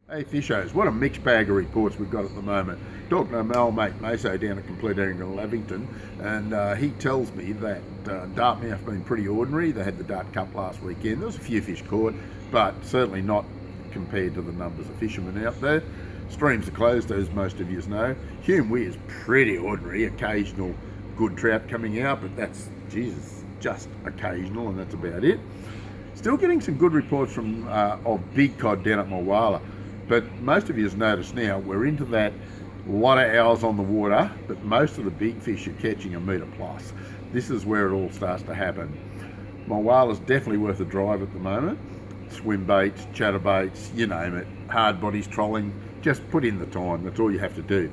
Hey Fishers, what a mixed bag of reports we've got at the moment. Talking to my old mate Maso down at Compleat in Lavington, and he tells me that Dartmouth have been pretty ordinary. They had the Dart Cup last weekend. There was a few fish caught, but certainly not compared to the numbers of fishermen out there. Streams are closed, as most of you know. Hume Weir is pretty ordinary. Occasional good trout coming out, but that's, Jesus, just occasional, and that's about it. Still getting some good reports from of big cod down at Wagga. But most of you have noticed now, we're into that lot of hours on the water, but most of the big fish you're catching a metre plus. This is where it all starts to happen. My whale is definitely worth a drive at the moment. Swim baits, chatterbaits, you name it. Hard bodies, trolling, just put in the time, that's all you have to do.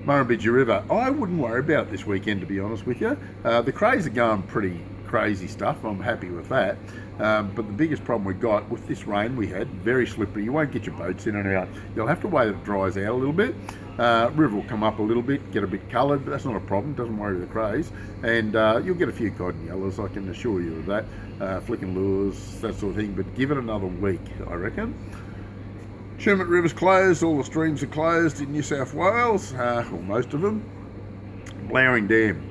Murrumbidgee River, I wouldn't worry about it this weekend, to be honest with you. The crays are going pretty crazy stuff, I'm happy with that. But the biggest problem we got with this rain we had, very slippery, you won't get your boats in and out. You'll have to wait it dries out a little bit. River will come up a little bit, get a bit coloured, but that's not a problem, doesn't worry the crays. And you'll get a few cod and yellows, I can assure you of that. Flicking lures, that sort of thing, but give it another week, I reckon. Sherman River's closed, all the streams are closed in New South Wales, or most of them. Blowering Dam,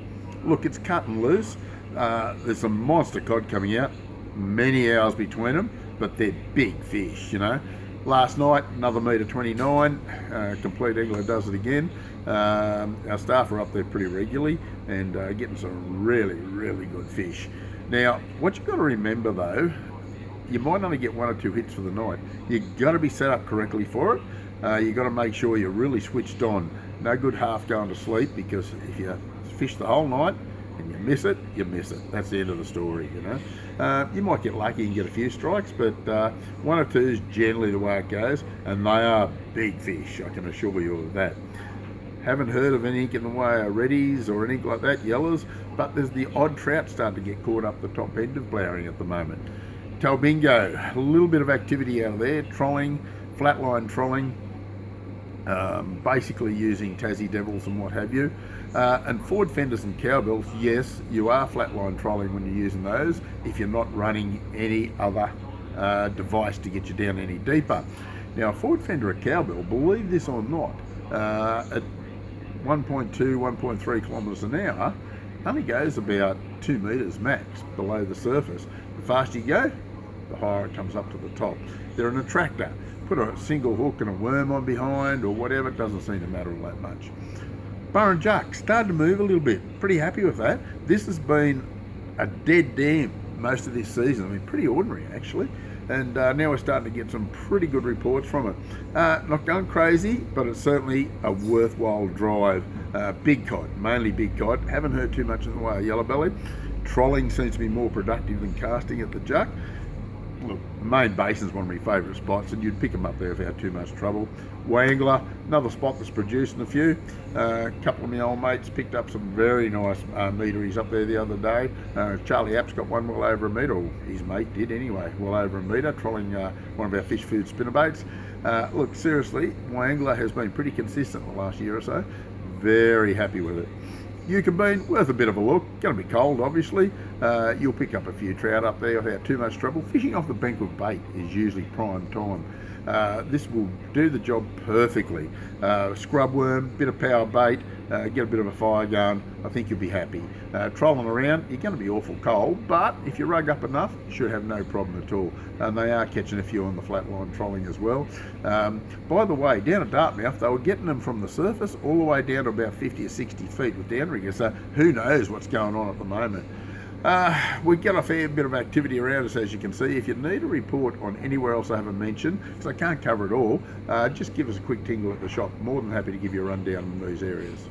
look, it's cut and loose. There's some monster cod coming out, many hours between them, but they're big fish, you know. Last night, another metre 29, Compleat Angler does it again. Our staff are up there pretty regularly and getting some really, really good fish. Now, what you've got to remember though, you might only get one or two hits for the night. You've got to be set up correctly for it. You've got to make sure you're really switched on. No good half going to sleep, because if you fish the whole night and you miss it, you miss it. That's the end of the story, you know. You might get lucky and get a few strikes, but one or two is generally the way it goes, and they are big fish, I can assure you of that. Haven't heard of any in the way of reddies or anything like that, yellows, but there's the odd trout starting to get caught up the top end of blowering at the moment. Talbingo, a little bit of activity out of there, trolling, flatline trolling, basically using Tassie Devils and what have you. And forward fenders and cowbells, yes, you are flatline trolling when you're using those, if you're not running any other device to get you down any deeper. Now, a forward fender or cowbell, believe this or not, at 1.2, 1.3 kilometres an hour, only goes about 2 metres max below the surface. The faster you go, the higher it comes up to the top. They're an attractor. Put a single hook and a worm on behind or whatever, it doesn't seem to matter all that much. Burren Juck started to move a little bit. Pretty happy with that. This has been a dead dam most of this season. I mean, pretty ordinary actually. And now we're starting to get some pretty good reports from it. Not going crazy, but it's certainly a worthwhile drive. Big cod, mainly big cod. Haven't heard too much in the way of yellow belly. Trolling seems to be more productive than casting at the Juck. Look, the main basin's one of my favourite spots, and you'd pick them up there without too much trouble. Wangler, another spot that's producing a few. A couple of my old mates picked up some very nice meteries up there the other day. Charlie App's got one well over a metre, or his mate did anyway, well over a metre, trolling one of our fish food spinnerbaits. Look, seriously, Wangler has been pretty consistent the last year or so. Very happy with it. Yucca bean, worth a bit of a look. Going to be cold, obviously. You'll pick up a few trout up there without too much trouble. Fishing off the bank with bait is usually prime time. This will do the job perfectly. Scrub worm, bit of power bait, get a bit of a fire going, I think you'll be happy. Trolling around, you're going to be awful cold, but if you rug up enough, you should have no problem at all. And they are catching a few on the flatline trolling as well. By the way, down at Dartmouth, they were getting them from the surface all the way down to about 50 or 60 feet with downriggers, so who knows what's going on at the moment. We get a fair bit of activity around us, as you can see. If you need a report on anywhere else I haven't mentioned, because I can't cover it all, just give us a quick tingle at the shop. More than happy to give you a rundown on these areas.